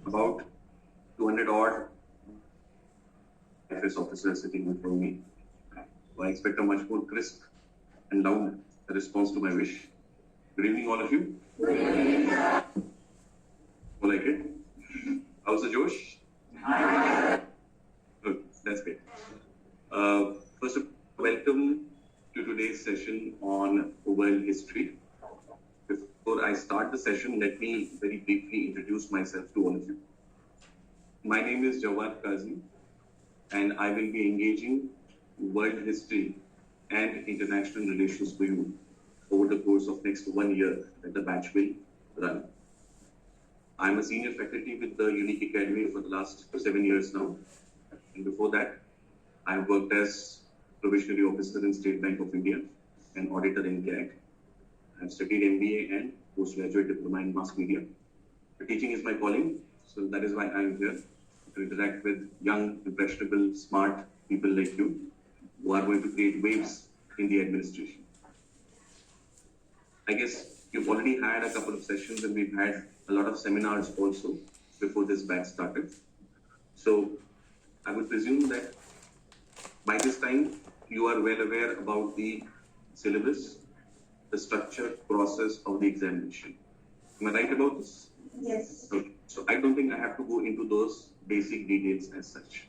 about 200 odd IFS officers sitting in front of me. So I expect a much more crisp and loud response to my wish. Good evening, all of you. Good evening, sir. You like it? How's the Josh? Good, that's great. First of all, welcome to today's session on world history. Before I start the session, let me very briefly introduce myself to all of you. My name is Jawad Kazi, and I will be engaging world history and international relations for you over the course of next 1 year that the batch will run. I'm a senior faculty with the Unique Academy for the last 7 years now. And before that, I worked as probationary officer in State Bank of India and auditor in CAG. I've studied MBA and postgraduate diploma in mass media. Teaching is my calling, so that is why I'm here to interact with young, impressionable, smart people like you who are going to create waves in the administration. I guess you've already had a couple of sessions and we've had a lot of seminars also before this batch started. So I would presume that by this time you are well aware about the syllabus, the structure, process of the examination. Am I right about this? Yes. Okay. So I don't think I have to go into those basic details as such.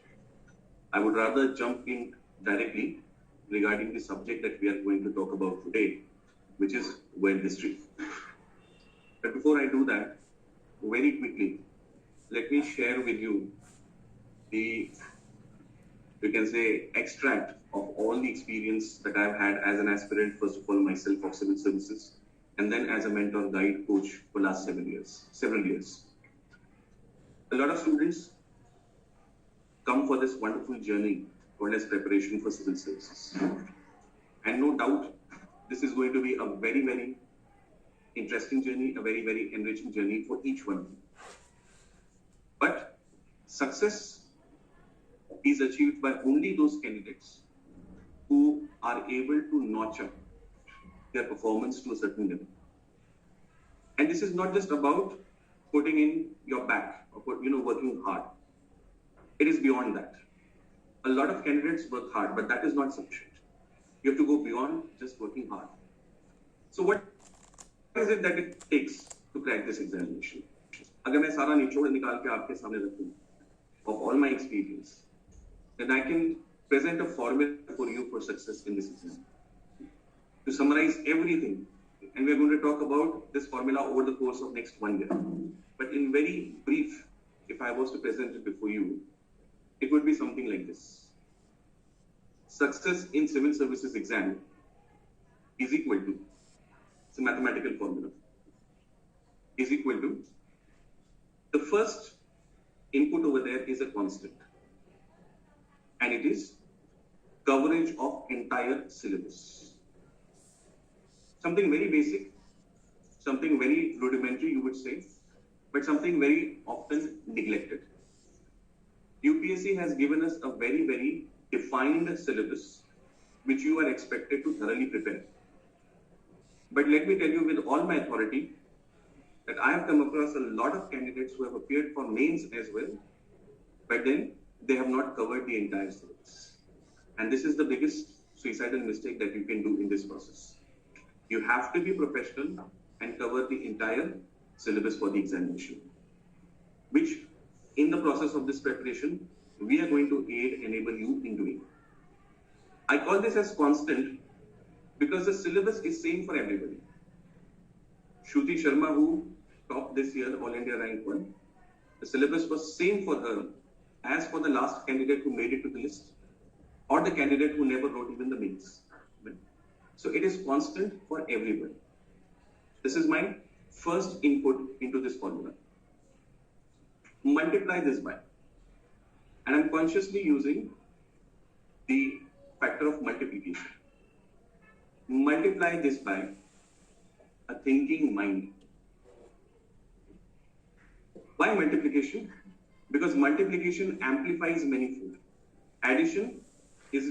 I would rather jump in directly regarding the subject that we are going to talk about today, which is world history. But before I do that, very quickly, let me share with you the, you can say, extract of all the experience that I've had as an aspirant, first of all, myself of civil services, and then as a mentor guide coach for last several years. A lot of students come for this wonderful journey called as preparation for civil services. And no doubt, this is going to be a very, very interesting journey, a very, very enriching journey for each one of you. But success is achieved by only those candidates who are able to notch up their performance to a certain level. And this is not just about putting in your back or working hard. It is beyond that. A lot of candidates work hard, but that is not sufficient. You have to go beyond just working hard. So what is it that it takes to crack this examination? अगर मैं सारा निचोड़ निकाल के आपके सामने रखूं of all my experience, then I can present a formula for you for success in this exam. To summarize everything, and we are going to talk about this formula over the course of next 1 year. But in very brief, if I was to present it before you, it would be something like this. Success in civil services exam is equal to, it's a mathematical formula, is equal to, the first input over there is a constant, and it is coverage of entire syllabus. Something very basic, something very rudimentary, you would say, but something very often neglected. UPSC has given us a very, very defined syllabus, which you are expected to thoroughly prepare. But let me tell you with all my authority that I have come across a lot of candidates who have appeared for mains as well, but then they have not covered the entire syllabus. And this is the biggest suicidal mistake that you can do in this process. You have to be professional and cover the entire syllabus for the examination, which in the process of this preparation, we are going to enable you in doing. I call this as constant because the syllabus is same for everybody. Shruti Sharma, who topped this year All India Rank 1, the syllabus was same for her as for the last candidate who made it to the list or the candidate who never wrote even the mains. So it is constant for everybody. This is my first input into this formula. Multiply this by, and I'm consciously using the factor of multiplication. Multiply this by a thinking mind. Why multiplication? Because multiplication amplifies manifold. Addition is,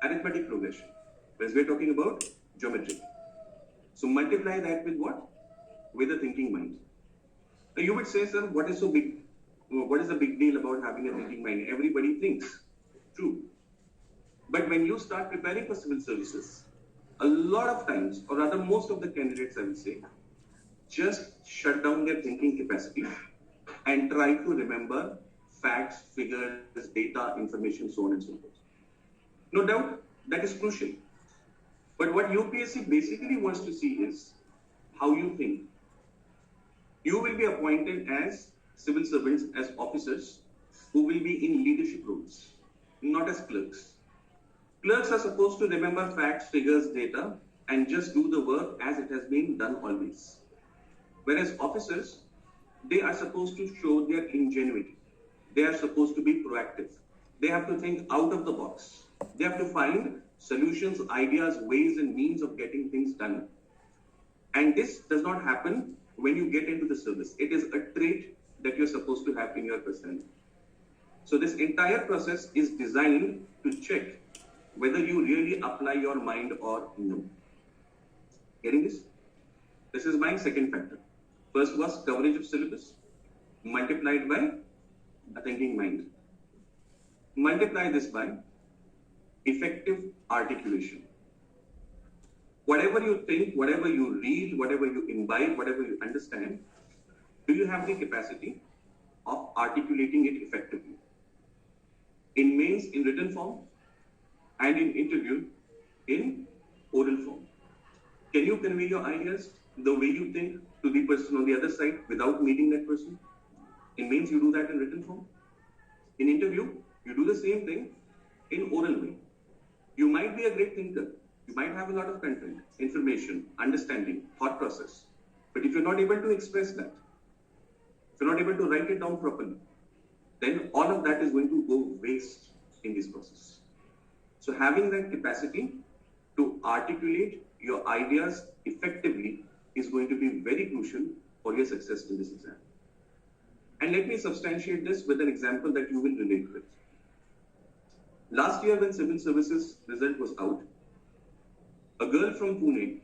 arithmetic progression. Whereas we're talking about geometry. So multiply that with what? With a thinking mind. Now you would say, sir, what is so big what is the big deal about having a thinking mind? Everybody thinks. True. But when you start preparing for civil services, a lot of times, or rather most of the candidates, I will say, just shut down their thinking capacity and try to remember facts, figures, data, information, so on and so forth. No doubt, that is crucial. But what UPSC basically wants to see is how you think. You will be appointed as civil servants, as officers, who will be in leadership roles, not as clerks. Clerks are supposed to remember facts, figures, data, and just do the work as it has been done always. Whereas officers, they are supposed to show their ingenuity. They are supposed to be proactive. They have to think out of the box. They have to find solutions, ideas, ways, and means of getting things done. And this does not happen when you get into the service. It is a trait that you're supposed to have in your personality. So this entire process is designed to check whether you really apply your mind or no. Getting this? This is my second factor. First was coverage of syllabus multiplied by a thinking mind. Multiply this by effective articulation. Whatever you think, whatever you read, whatever you imbibe, whatever you understand, do you have the capacity of articulating it effectively? In mains, in written form, and in interview, in oral form. Can you convey your ideas the way you think to the person on the other side without meeting that person? In mains, you do that in written form. In interview, you do the same thing in oral way. You might be a great thinker. You might have a lot of content, information, understanding, thought process. But if you're not able to express that, if you're not able to write it down properly, then all of that is going to go waste in this process. So having that capacity to articulate your ideas effectively is going to be very crucial for your success in this exam. And let me substantiate this with an example that you will relate with. Last year when civil services result was out, a girl from Pune,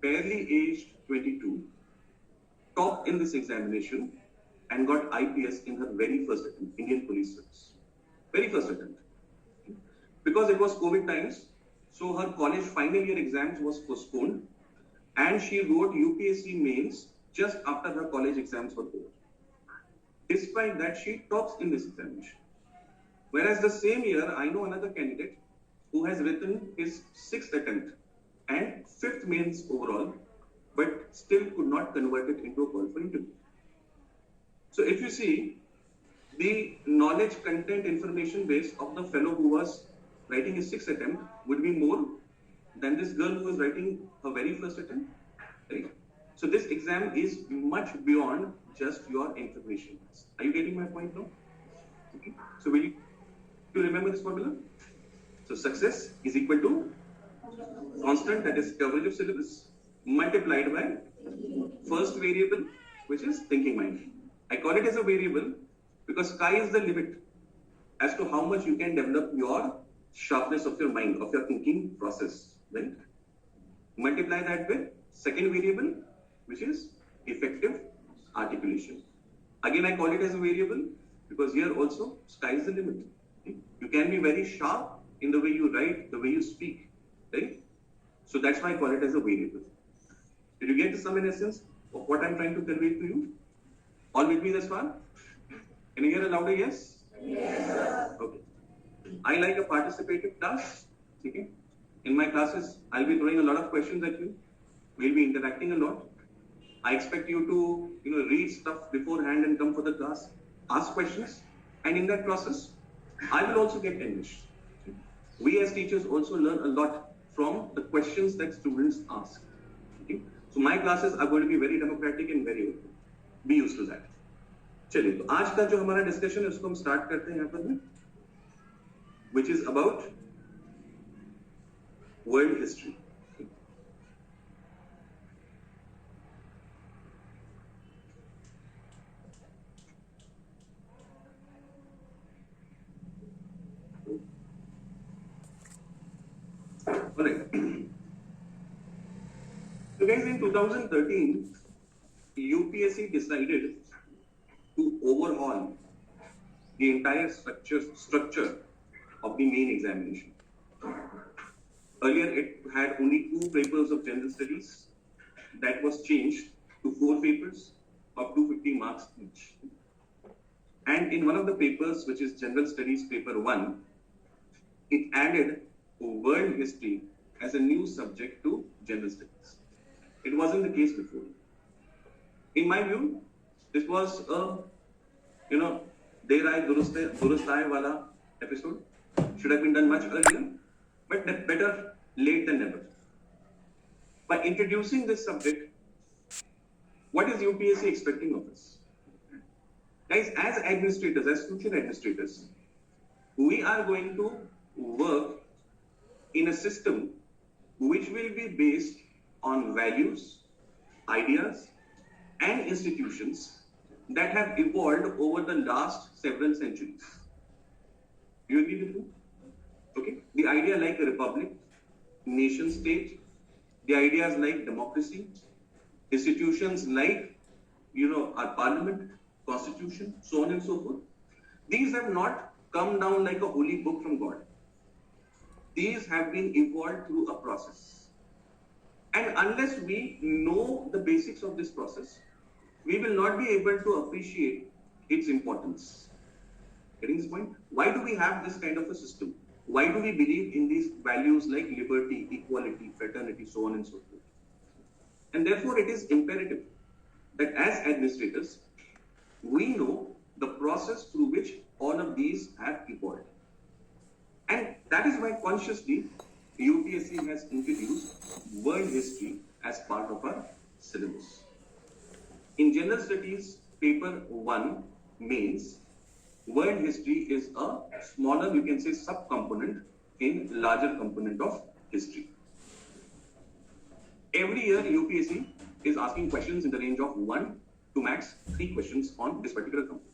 barely aged 22, topped in this examination and got IPS in her very first attempt, Indian Police Service. Very first attempt. Because it was COVID times, so her college final year exams was postponed and she wrote UPSC mains just after her college exams were over. Despite that, she tops in this examination. Whereas the same year, I know another candidate who has written his 6th attempt and 5th mains overall, but still could not convert it into a call for interview. So if you see, the knowledge, content, information base of the fellow who was writing his 6th attempt would be more than this girl who was writing her very first attempt, right? So this exam is much beyond just your information. Are you getting my point now? Okay. So will you remember this formula? So success is equal to constant, that is coverage of syllabus, multiplied by first variable, which is thinking mind. I call it as a variable because sky is the limit as to how much you can develop your sharpness of your mind, of your thinking process, right? Multiply that with second variable, which is effective articulation. Again, I call it as a variable because here also sky is the limit. Okay? You can be very sharp in the way you write, the way you speak, right? So that's why I call it as a variable. Did you get the sum in essence of what I'm trying to convey to you? All with me thus far? Can you hear a louder yes? Yes. Okay. I like a participative class. Okay. In my classes, I'll be throwing a lot of questions at you. We'll be interacting a lot. I expect you to read stuff beforehand and come for the class, ask questions, and in that process, I will also get enriched. We as teachers also learn a lot from the questions that students ask. Okay? So my classes are going to be very democratic and very open. Be used to that. चलिए तो आज का जो हमारा discussion है उसको हम start करते हैं यहाँ पर में, which is about world history. All right. So guys, in 2013, UPSC decided to overhaul the entire structure of the main examination. Earlier, it had only 2 papers of general studies. That was changed to 4 papers of 250 marks each. And in one of the papers, which is General Studies Paper 1, it added world history as a new subject to general studies. It wasn't the case before. In my view, this was a, Der Aaye Durust Aaye wala episode. Should have been done much earlier, but better late than never. By introducing this subject, what is UPSC expecting of us? Guys, as administrators, as future administrators, we are going to work in a system which will be based on values, ideas, and institutions that have evolved over the last several centuries. You agree with me? Okay. The idea like a republic, nation state, the ideas like democracy, institutions like, our parliament, constitution, so on and so forth. These have not come down like a holy book from God. These have been evolved through a process. And unless we know the basics of this process, we will not be able to appreciate its importance. Getting this point? Why do we have this kind of a system? Why do we believe in these values like liberty, equality, fraternity, so on and so forth? And therefore, it is imperative that as administrators, we know the process through which all of these have evolved. And that is why consciously UPSC has introduced world history as part of our syllabus. In General Studies, Paper 1 mains, world history is a smaller, you can say, sub-component in larger component of history. Every year, UPSC is asking questions in the range of 1 to max 3 questions on this particular component.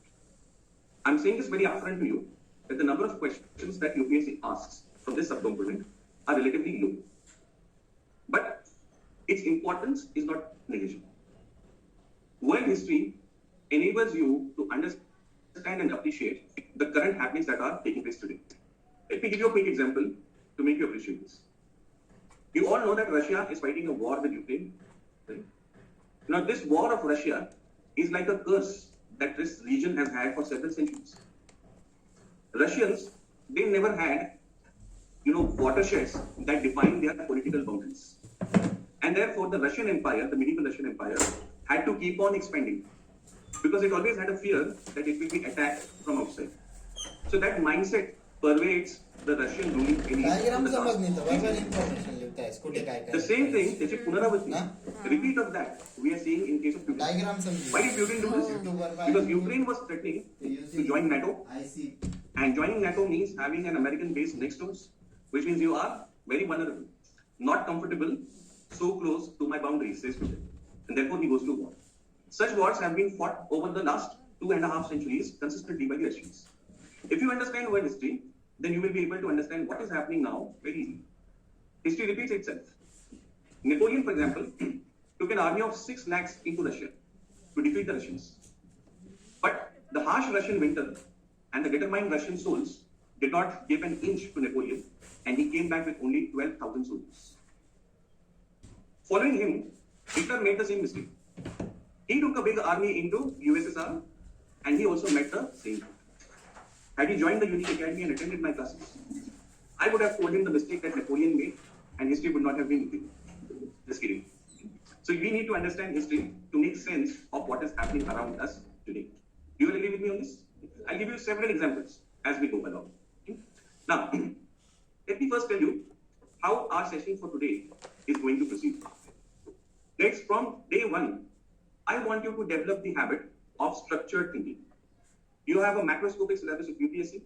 I'm saying this very upfront to you, that the number of questions that UPSC asks from this subcomponent are relatively low. But its importance is not negligible. World history enables you to understand and appreciate the current happenings that are taking place today. Let me give you a quick example to make you appreciate this. You all know that Russia is fighting a war with Ukraine. Right? Now, this war of Russia is like a curse that this region has had for several centuries. Russians, they never had, watersheds that define their political boundaries. And therefore, the Russian Empire, the medieval Russian Empire, had to keep on expanding because it always had a fear that it will be attacked from outside. So that mindset pervades the Russian ruling elite. The same thing, repeat of that, we are seeing in case of Ukraine. Why did Ukraine do this? Because Ukraine was threatening to join NATO. And joining NATO means having an American base next to us, which means you are very vulnerable, not comfortable, so close to my boundaries, says Putin. And therefore he goes to war. Such wars have been fought over the last 2.5 centuries consistently by the Russians. If you understand world history, then you will be able to understand what is happening now very easily. History repeats itself. Napoleon, for example, took an army of 6 lakhs into Russia to defeat the Russians. But the harsh Russian winter and the determined Russian souls did not give an inch to Napoleon, and he came back with only 12,000 soldiers. Following him, Hitler made the same mistake. He took a big army into USSR, and he also met the same fate. Had he joined the Unique Academy and attended my classes, I would have told him the mistake that Napoleon made, and history would not have been repeated. Just kidding. So we need to understand history to make sense of what is happening around us today. Do you agree with me on this? I'll give you several examples as we go along. Now, let me first tell you how our session for today is going to proceed. Next, from day 1, I want you to develop the habit of structured thinking. You have a macroscopic syllabus of UPSC.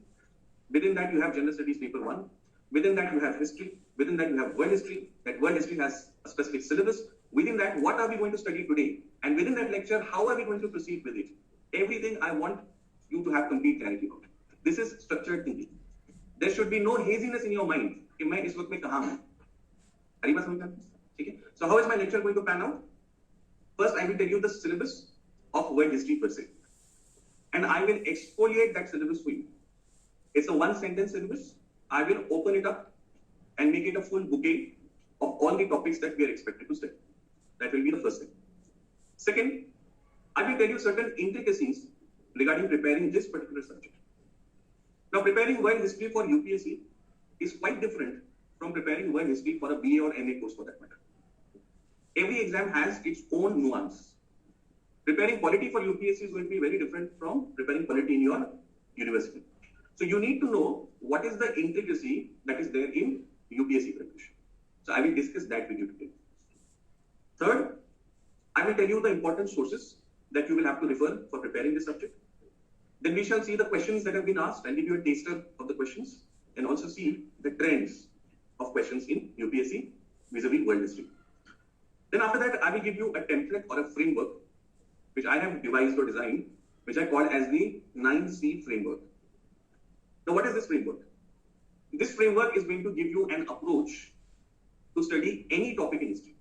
Within that, you have General Studies Paper 1. Within that, you have history. Within that, you have world history. That world history has a specific syllabus. Within that, what are we going to study today? And within that lecture, how are we going to proceed with it? Everything I want you to have complete clarity about. This is structured thinking. There should be no haziness in your mind. कि मैं इस वक्त में कहाँ हूँ? हरी बात समझ में? ठीक है? So how is my lecture going to pan out? First, I will tell you the syllabus of world history per se. and I will exfoliate that syllabus for you. It's a one sentence syllabus. I will open it up and make it a full bouquet of all the topics that we are expected to study. That will be the first thing. Second, I will tell you certain intricacies regarding preparing this particular subject. Now, preparing world history for UPSC is quite different from preparing world history for a BA or MA course for that matter. Every exam has its own nuance. Preparing polity for UPSC is going to be very different from preparing polity in your university. So you need to know what is the intricacy that is there in UPSC preparation. So I will discuss that with you today. Third, I will tell you the important sources that you will have to refer for preparing this subject. Then we shall see the questions that have been asked and give you a taster of the questions, and also see the trends of questions in UPSC vis-a-vis world history. Then after that, I will give you a template or a framework which I have devised or designed, which I call as the 9C framework. Now, what is this framework? This framework is going to give you an approach to study any topic in history,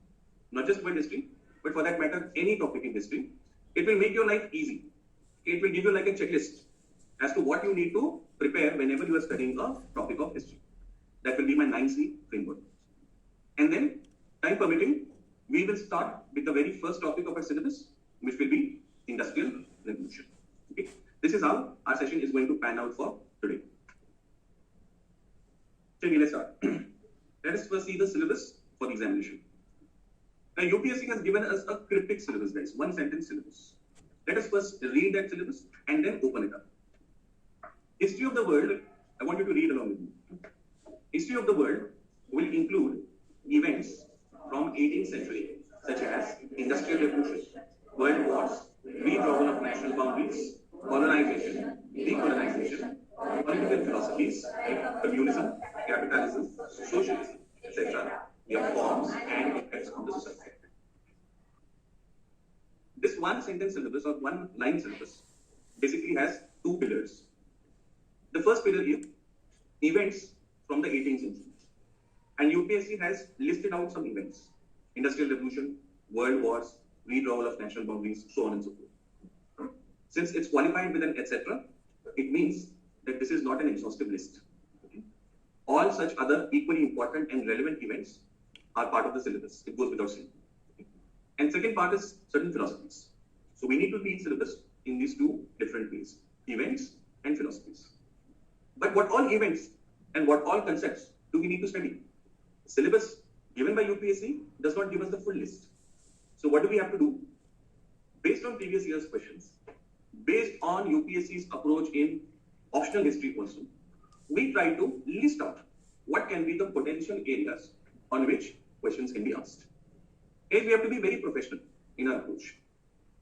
not just world history, but for that matter, any topic in history. It will make your life easy. It will give you like a checklist as to what you need to prepare whenever you are studying a topic of history. That will be my 9C framework. And then, time permitting, we will start with the very first topic of our syllabus, which will be Industrial Revolution. Okay? This is how our session is going to pan out for today. So let's start. Let us first see the syllabus for the examination. Now, UPSC has given us a cryptic syllabus, guys, one sentence syllabus. Let us first read that syllabus and then open it up. History of the world, I want you to read along with me. History of the world will include events from 18th century, such as Industrial Revolution, World Wars, redrawal of national boundaries, colonization, decolonization, political philosophies like communism, capitalism, socialism, etc., their forms and effects on the society. This one sentence syllabus or one line syllabus basically has two pillars. The first pillar is events from the 18th century. And UPSC has listed out some events: Industrial Revolution, World Wars, redrawal of national boundaries, so on and so forth. Since it's qualified with an etc., it means that this is not an exhaustive list. Okay? All such other equally important and relevant events are part of the syllabus. It goes without saying. Okay? And second part is certain philosophies. So we need to read syllabus in these two different ways: events and philosophies. But what all events and what all concepts do we need to study? Syllabus given by UPSC does not give us the full list. So what do we have to do? Based on previous year's questions, based on UPSC's approach in optional history also, we try to list out what can be the potential areas on which questions can be asked. And we have to be very professional in our approach.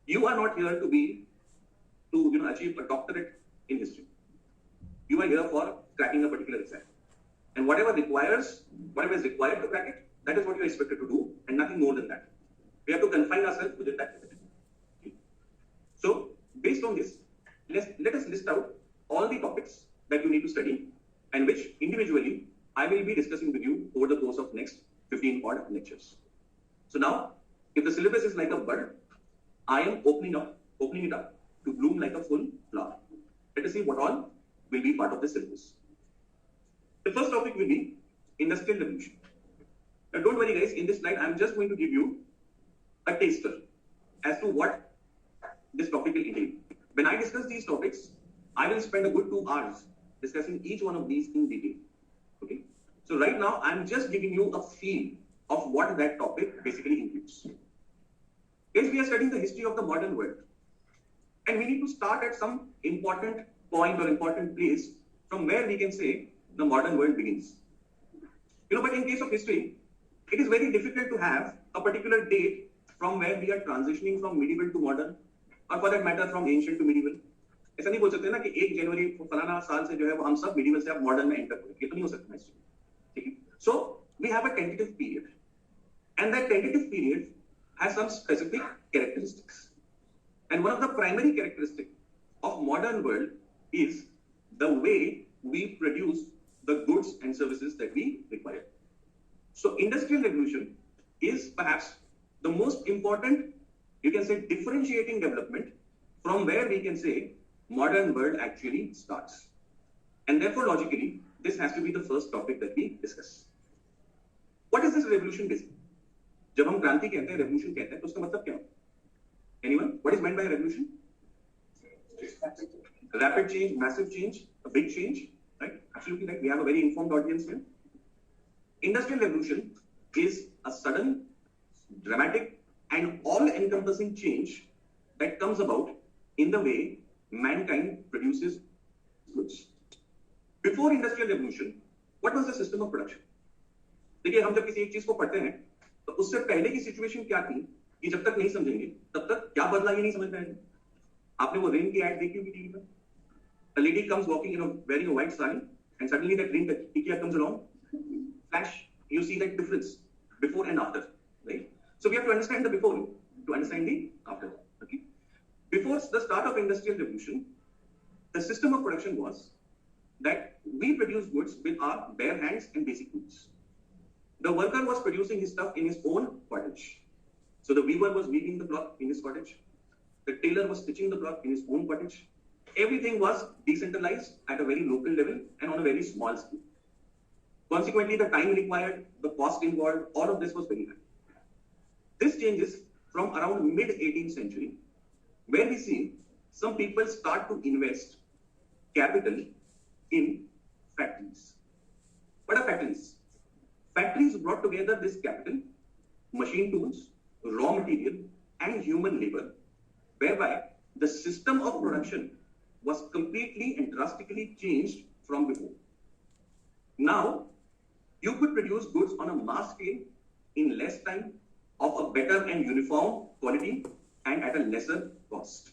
You are not here to achieve a doctorate in history. You are here for cracking a particular exam. And whatever is required to crack it, that is what you are expected to do, and nothing more than that. We have to confine ourselves within that. Okay. So, based on this, let us list out all the topics that you need to study, and which individually I will be discussing with you over the course of next 15 odd lectures. So now, if the syllabus is like a bud, I am opening it up to bloom like a full flower. Let us see what all will be part of the syllabus. The first topic will be Industrial Revolution. Now don't worry guys, in this slide I'm just going to give you a taster as to what this topic will entail. When I discuss these topics, I will spend a good 2 hours discussing each one of these in detail. Okay? So right now I'm just giving you a feel of what that topic basically includes. Guys, we are studying the history of the modern world. And we need to start at some important point or important place from where we can say the modern world begins. But in case of history, it is very difficult to have a particular date from where we are transitioning from medieval to modern, or for that matter from ancient to medieval. ऐसा नहीं बोल सकते ना कि 1 जनवरी फलाना साल से जो है वो हम सब medieval से अब modern में enter करें. ये तो नहीं हो सकता हिस्ट्री. ठीक है? So we have a tentative period, and that tentative period has some specific characteristics. And one of the primary characteristics of modern world is the way we produce the goods and services that we require. So Industrial Revolution is perhaps the most important, you can say, differentiating development from where we can say modern world actually starts. And therefore, logically, this has to be the first topic that we discuss. What is this revolution basically? जब हम क्रांति कहते हैं, revolution कहते हैं, तो उसका मतलब क्या होता है? Anyone? What is meant by revolution? Rapid change, massive change, a big change, right? Absolutely right. We have a very informed audience here. Industrial revolution is a sudden, dramatic, and all-encompassing change that comes about in the way mankind produces goods. Before industrial revolution, what was the system of production? देखिए हम जब किसी एक चीज को पढ़ते हैं तो उससे पहले की सिचुएशन क्या थी ये जब तक नहीं समझेंगे तब तक क्या बदला ये नहीं समझ पाएंगे. आपने वो रेन की एड देखी होगी टीवी पर. A lady comes walking in wearing a white sari and suddenly that green tikia comes along. Flash, you see that difference before and after, right? So we have to understand the before to understand the after. Okay. Before the start of industrial revolution, the system of production was that we produce goods with our bare hands and basic tools. The worker was producing his stuff in his own cottage. So the weaver was weaving the cloth in his cottage. The tailor was stitching the cloth in his own cottage. Everything was decentralized at a very local level and on a very small scale. Consequently, the time required, the cost involved, all of this was very high. This changes from around mid-18th century, where we see some people start to invest capital in factories. What are factories? Factories brought together this capital, machine tools, raw material, and human labor, whereby the system of production was completely and drastically changed from before. Now, you could produce goods on a mass scale in less time, of a better and uniform quality, and at a lesser cost.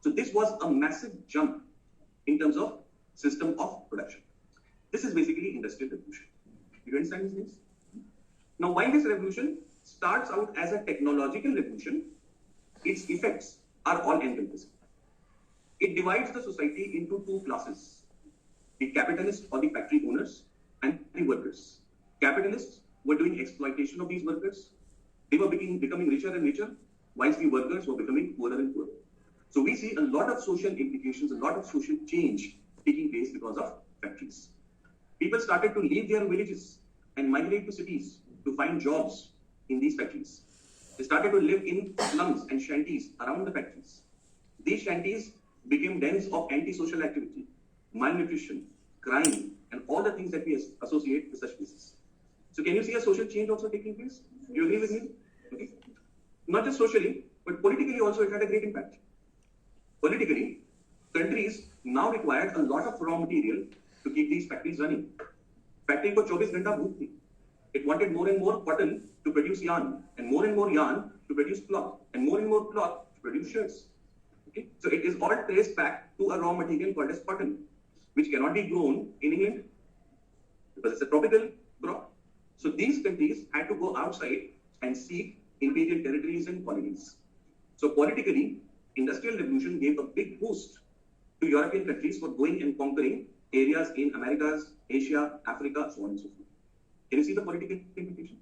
So this was a massive jump in terms of system of production. This is basically industrial revolution. You understand this? Now, while this revolution starts out as a technological revolution, its effects are all encompassing. It divides the society into two classes, the capitalists or the factory owners and the workers. Capitalists were doing exploitation of these workers. They were becoming richer and richer, whilst the workers were becoming poorer and poorer. So we see a lot of social implications, a lot of social change taking place because of factories. People started to leave their villages and migrate to cities to find jobs in these factories. They started to live in slums and shanties around the factories. These shanties became dens of antisocial activity, malnutrition, crime, and all the things that we associate with such places. So can you see a social change also taking place? Do you agree with me? Okay. Not just socially, but politically also it had a great impact. Politically, countries now required a lot of raw material to keep these factories running. Factory ko 24 घंटा भूख थी. It wanted more and more cotton to produce yarn, and more yarn to produce cloth, and more cloth to produce shirts. Okay? So it is all traced back to a raw material called as cotton, which cannot be grown in England because it's a tropical crop. So these countries had to go outside and seek imperial territories and colonies. So politically, industrial revolution gave a big boost to European countries for going and conquering areas in Americas, Asia, Africa, so on and so forth. Can you see the political implication?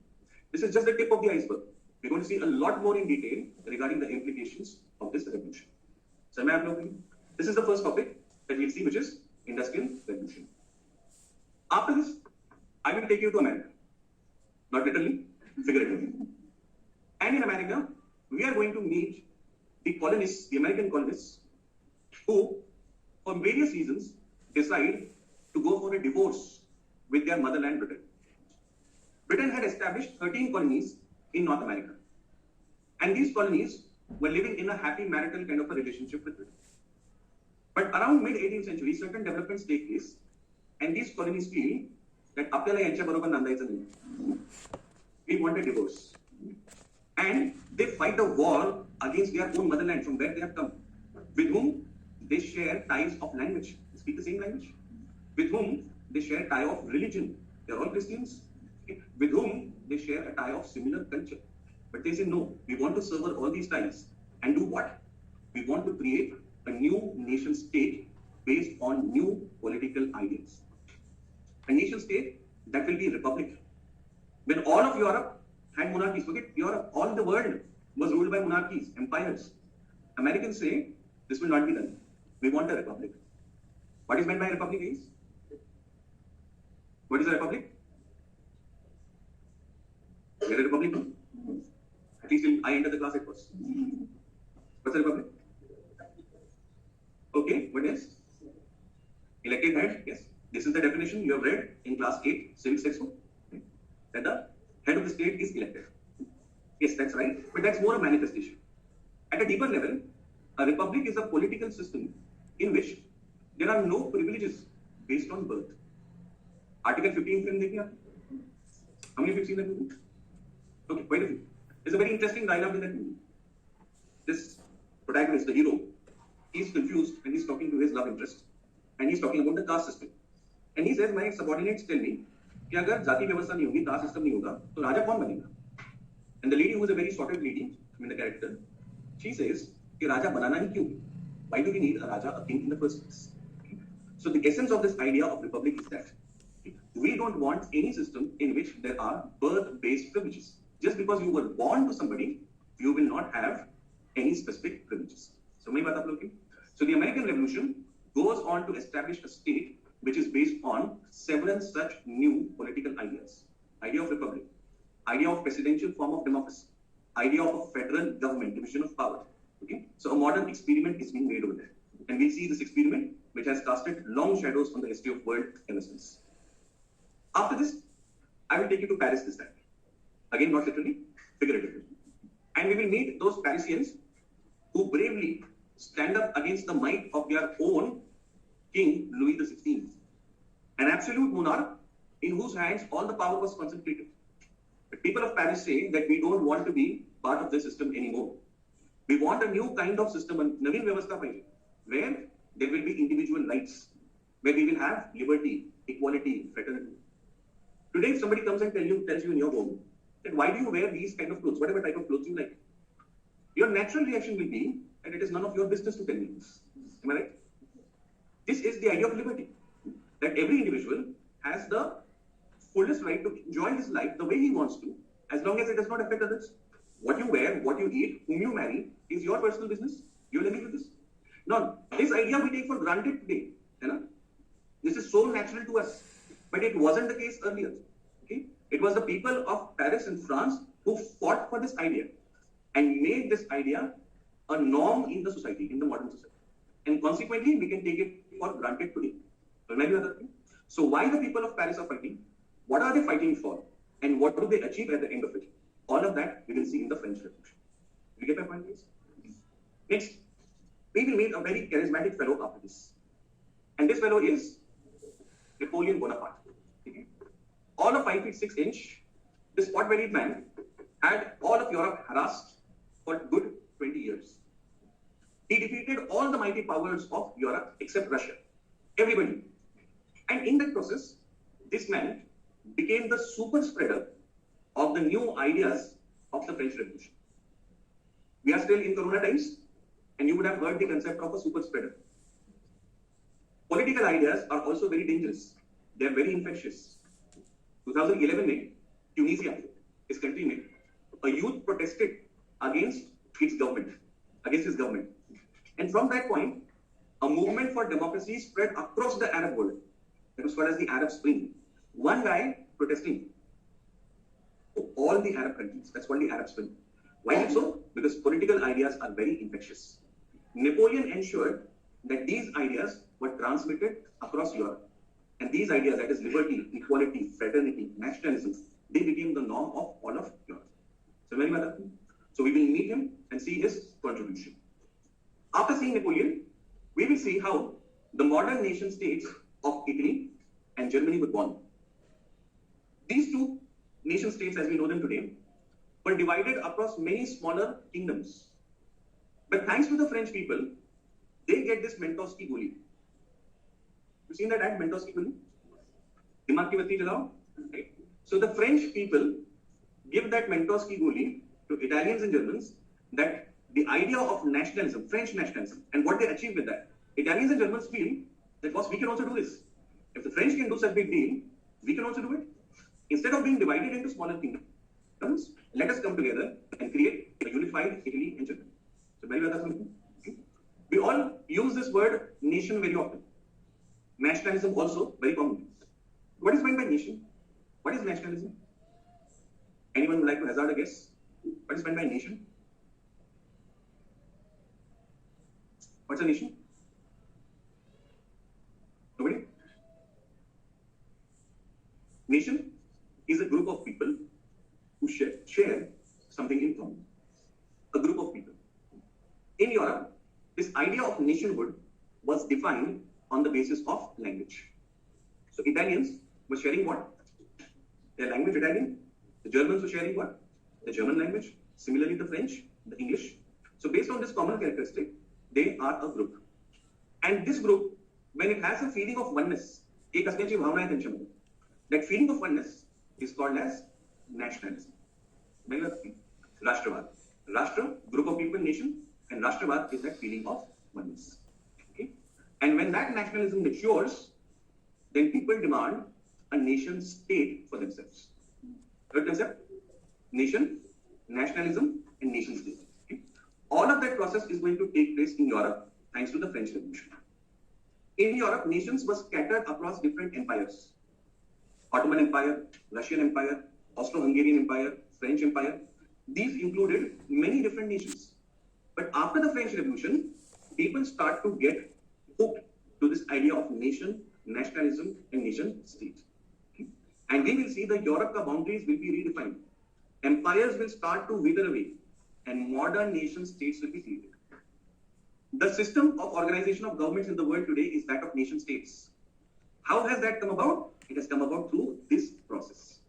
This is just the tip of the iceberg. We're going to see a lot more in detail regarding the implications of this revolution. So this is the first topic that we'll see, which is industrial revolution. After this, I will take you to America. Not literally, figuratively. And in America, we are going to meet the colonists, the American colonists, who, for various reasons, decide to go for a divorce with their motherland, Britain. Britain had established 13 colonies in North America. And these colonies were living in a happy marital kind of a relationship with Britain. But around mid-18th century, certain developments take place, and these colonies feel that we want a divorce. And they fight a war against their own motherland from where they have come, with whom they share ties of language. They speak the same language. With whom they share a tie of religion. They are all Christians. Okay? With whom they share a tie of similar culture. But they say, no, we want to sever all these ties. And do what? We want to create a new nation state based on new political ideas. A nation state that will be a republic. When all of Europe had monarchies, forget Europe, all the world was ruled by monarchies, empires. Americans say, this will not be done. We want a republic. What is meant by a republic is? What is a republic? Get a republic? At least I enter the class at first. What's a republic? Okay, what else? Elected head, yes. This is the definition you have read in class 8 civics textbook. That the head of the state is elected. Yes, that's right. But that's more a manifestation. At a deeper level, a republic is a political system in which there are no privileges based on birth. Article 15 film dekhiye aap? How many of you have seen that movie? Okay, quite a few. There's a very interesting dialogue in that movie. This protagonist, the hero, he's confused and he's talking to his love interest. And he's talking about the caste system. And he says, my subordinates tell me कि अगर जाति व्यवस्था नहीं होगी, caste system नहीं होगा, तो राजा कौन बनेगा? And the lady who is a very sorted lady, I mean the character, she says कि राजा बनाना ही क्यों? Why do we need a raja, a king in the first place? So the essence of this idea of republic is that we don't want any system in which there are birth-based privileges. Just because you were born to somebody, you will not have any specific privileges. So the American Revolution goes on to establish a state which is based on several such new political ideas. Idea of republic, idea of presidential form of democracy, idea of a federal government, division of power. Okay? So a modern experiment is being made over there. And we see this experiment which has casted long shadows on the history of world ever since. After this, I will take you to Paris this time. Again, not literally, figuratively. And we will meet those Parisians who bravely stand up against the might of their own King Louis XVI, an absolute monarch in whose hands all the power was concentrated. The people of Paris say that we don't want to be part of this system anymore. We want a new kind of system, a Navin Vyavastha pahiye, where there will be individual rights, where we will have liberty, equality, fraternity. Today, if somebody comes and tells you in your home that why do you wear these kind of clothes, whatever type of clothes you like, your natural reaction will be that it is none of your business to tell me this. Am I right? This is the idea of liberty, that every individual has the fullest right to enjoy his life the way he wants to, as long as it does not affect others. What you wear, what you eat, whom you marry is your personal business. You'll agree with this? Now, this idea we take for granted today. You know? This is so natural to us, but it wasn't the case earlier. Okay? It was the people of Paris and France who fought for this idea and made this idea a norm in the society, in the modern society. And consequently, we can take it for granted today. So why the people of Paris are fighting? What are they fighting for? And what do they achieve at the end of it? All of that we will see in the French Revolution. You get my point, please? Next, we will meet a very charismatic fellow after this. And this fellow is Napoleon Bonaparte. Okay? All of 5 feet 6 inch, this pot-bellied man had all of Europe harassed for good 20 years. He defeated all the mighty powers of Europe except Russia. Everybody. And in that process, this man became the super spreader of the new ideas of the French Revolution. We are still in Corona times, and you would have heard the concept of a super spreader. Political ideas are also very dangerous. They are very infectious. 2011 Tunisia, his country, a youth protested against its government, against his government. And from that point, a movement for democracy spread across the Arab world. That was called as the Arab Spring. One guy protesting to all the Arab countries. That's called the Arab Spring. Why is it so? Because political ideas are very infectious. Napoleon ensured that these ideas were transmitted across Europe. And these ideas, that is liberty, equality, fraternity, nationalism, they became the norm of all of Europe. So we will meet him and see his contribution. After seeing Napoleon, we will see how the modern nation states of Italy and Germany were born. These two nation states, as we know them today, were divided across many smaller kingdoms. But thanks to the French people, they get this Mentos ki goli. You seen that ad, Mentos ki goli? Dimag ki batti jalao? Right? So the French people give that Mentos ki goli to Italians and Germans, that the idea of nationalism, French nationalism, and what they achieve with that. Italians and Germans feel that, boss, we can also do this. If the French can do such a big deal, we can also do it. Instead of being divided into smaller kingdoms, let us come together and create a unified Italy and Germany. So, We all use this word nation very often. Nationalism also very common. What is meant by nation? What is nationalism? Anyone would like to hazard a guess? What is meant by nation? What's a nation? Nobody? Nation is a group of people who share something in common. A group of people. In Europe, this idea of nationhood was defined on the basis of language. So Italians were sharing what? Their language, Italian. The Germans were sharing what? The German language. Similarly, the French, the English. So based on this common characteristic, they are a group. And this group, when it has a feeling of oneness, that feeling of oneness is called as nationalism. Rashtravad. Rashtra, group of people, nation, and Rashtravad is that feeling of oneness. Okay? And when that nationalism matures, then people demand a nation state for themselves. Third concept, nation, nationalism, and nation state. Okay? All of that process is going to take place in Europe thanks to the French Revolution. In Europe, nations were scattered across different empires. Ottoman Empire, Russian Empire, Austro-Hungarian Empire, French Empire. These included many different nations. But after the French Revolution, people start to get hooked to this idea of nation, nationalism, and nation state. Okay? And we will see the Europe boundaries will be redefined. Empires will start to wither away, and modern nation states will be created. The system of organization of governments in the world today is that of nation states. How has that come about? It has come about through this process.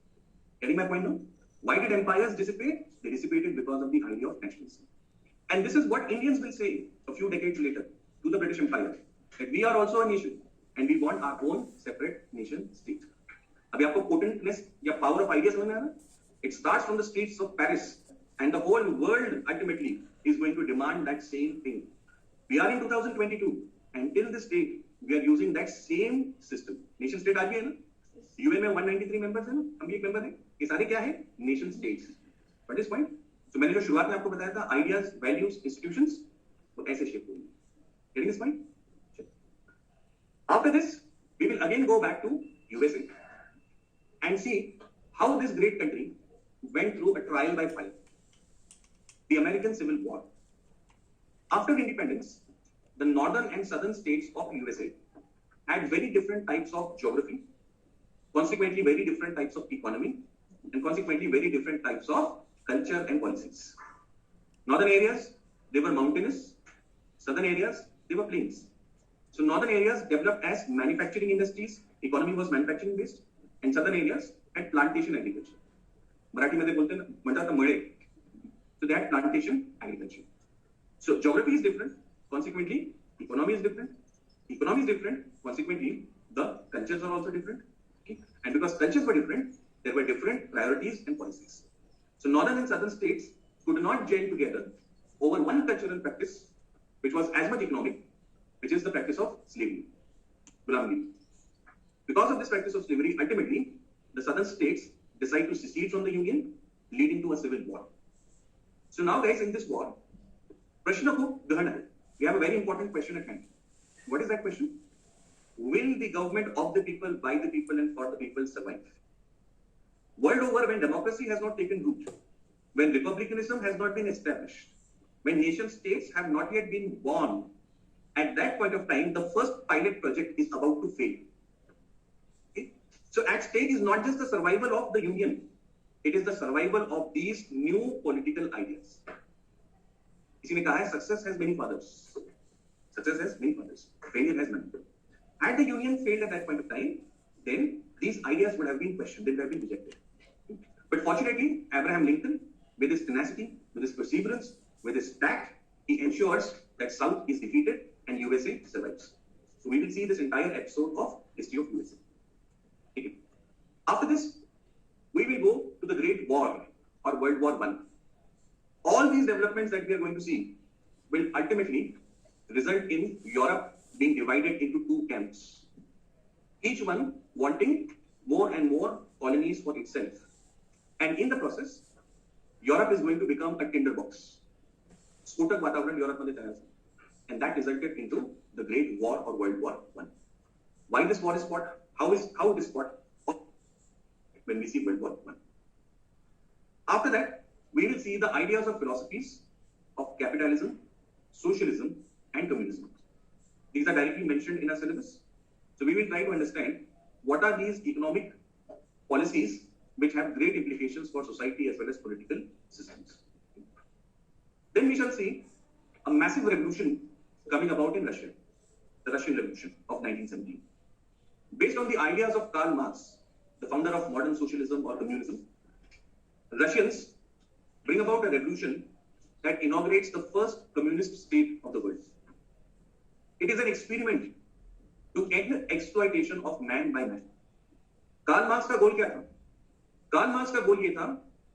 Getting my point now? Why did empires dissipate? They dissipated because of the idea of nationalism. And this is what Indians will say a few decades later to the British Empire, that we are also a nation and we want our own separate nation state. अभी आपको potentness या power of ideas समझ में आ रहा है? It starts from the streets of Paris, and the whole world ultimately is going to demand that same thing. We are in 2022, and till this date, we are using that same system. Nation state आज भी है ना? UN में 193 members हैं ना? हम भी एक member हैं. ये सारे क्या है? Nation states. What is point? So मैंने जो शुरुआत में आपको बताया था, ideas, values, institutions, वो ऐसे shape होंगे. Getting this point? After this, we will again go back to USA and see how this great country went through a trial by fire. The American Civil War. After independence, the northern and southern states of USA had very different types of geography, consequently very different types of economy, and consequently very different types of culture and policies. Northern areas, they were mountainous. Southern areas, they were plains. So northern areas developed as manufacturing industries, economy was manufacturing based, and southern areas had plantation agriculture. Marathi मध्ये बोलते ना, म्हणतात मळे. So they had plantation agriculture. So geography is different, consequently economy is different. Economy is different, consequently the cultures are also different. Okay? And because cultures were different, there were different priorities and policies. So northern and southern states could not gel together over one cultural practice, which was as much economic, which is the practice of slavery, Ghulamgiri. Because of this practice of slavery, ultimately, the southern states decide to secede from the Union, leading to a civil war. So now, guys, in this war, Prashna ko Gahana hai. We have a very important question at hand. What is that question? Will the government of the people, by the people, and for the people survive? World over, when democracy has not taken root, when republicanism has not been established, when nation states have not yet been born, at that point of time, the first pilot project is about to fail. Okay? So at stake is not just the survival of the Union, it is the survival of these new political ideas. किसी ने कहा है, success has many fathers. Success has many fathers. Failure has none. Had the Union failed at that point of time, then these ideas would have been questioned, they would have been rejected. But fortunately, Abraham Lincoln, with his tenacity, with his perseverance, with his tact, he ensures that South is defeated and USA survives. So we will see this entire episode of History of USA. Okay. After this, we will go to the Great War or World War I. All these developments that we are going to see will ultimately result in Europe being divided into two camps, each one wanting more and more colonies for itself. And in the process, Europe is going to become a tinderbox. स्फोटक वातावरण Europe मध्ये तयार झालं. and that resulted into the Great War or World War I. Why this war is fought? How it is fought when we see World War I? After that, we will see the ideas of philosophies of capitalism, socialism, and communism. These are directly mentioned in our syllabus. So we will try to understand what are these economic policies which have great implications for society as well as political systems. Then we shall see a massive revolution coming about in Russia, the Russian Revolution of 1917. Based on the ideas of Karl Marx, the founder of modern socialism or communism, Russians bring about a revolution that inaugurates the first communist state of the world. It is an experiment to end exploitation of man by man. Karl Marx का goal क्या था? Karl Marx का गोल ये था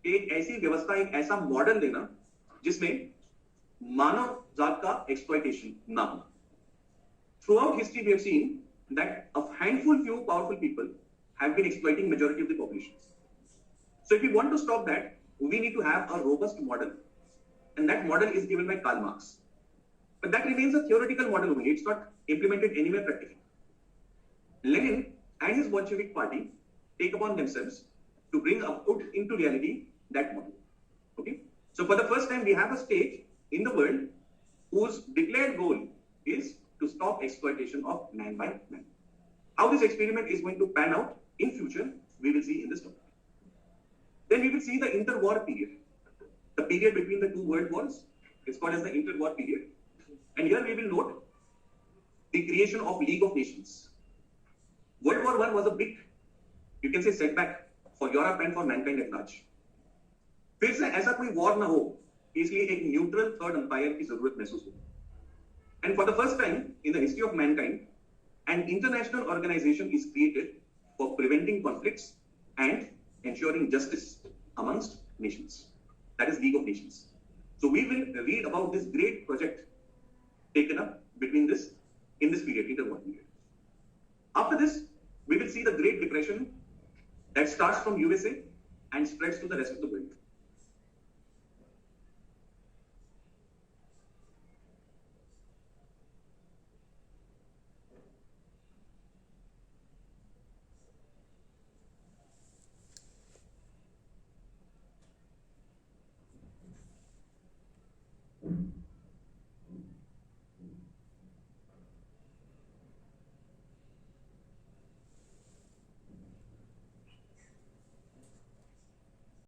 कि एक ऐसी व्यवस्था, एक ऐसा मॉडल देना जिसमें मानव जात का एक्सप्लॉइटेशन ना हो. Throughout history, we have seen that a handful few powerful people have been exploiting majority of the population. So if we want to stop that, we need to have a robust model. And that model is given by Karl Marx. But that remains a theoretical model only. It's not implemented anywhere practically. Lenin and his Bolshevik party take upon themselves to bring out into reality that model. Okay? So for the first time, we have a state in the world whose declared goal is to stop exploitation of man by man. How this experiment is going to pan out in future, we will see in this topic. Then we will see the interwar period, the period between the two world wars. It's called as the interwar period. And here we will note the creation of League of Nations. World War I was a big, you can say, setback for Europe and for mankind at large. फिर से ऐसा कोई war ना हो, इसलिए एक neutral third empire की जरूरत महसूस हुई. And for the first time in the history of mankind, an international organization is created for preventing conflicts and ensuring justice amongst nations. That is League of Nations. So we will read about this great project taken up between this, in this period, interwar period. After this, we will see the Great Depression that starts from USA and spreads to the rest of the world.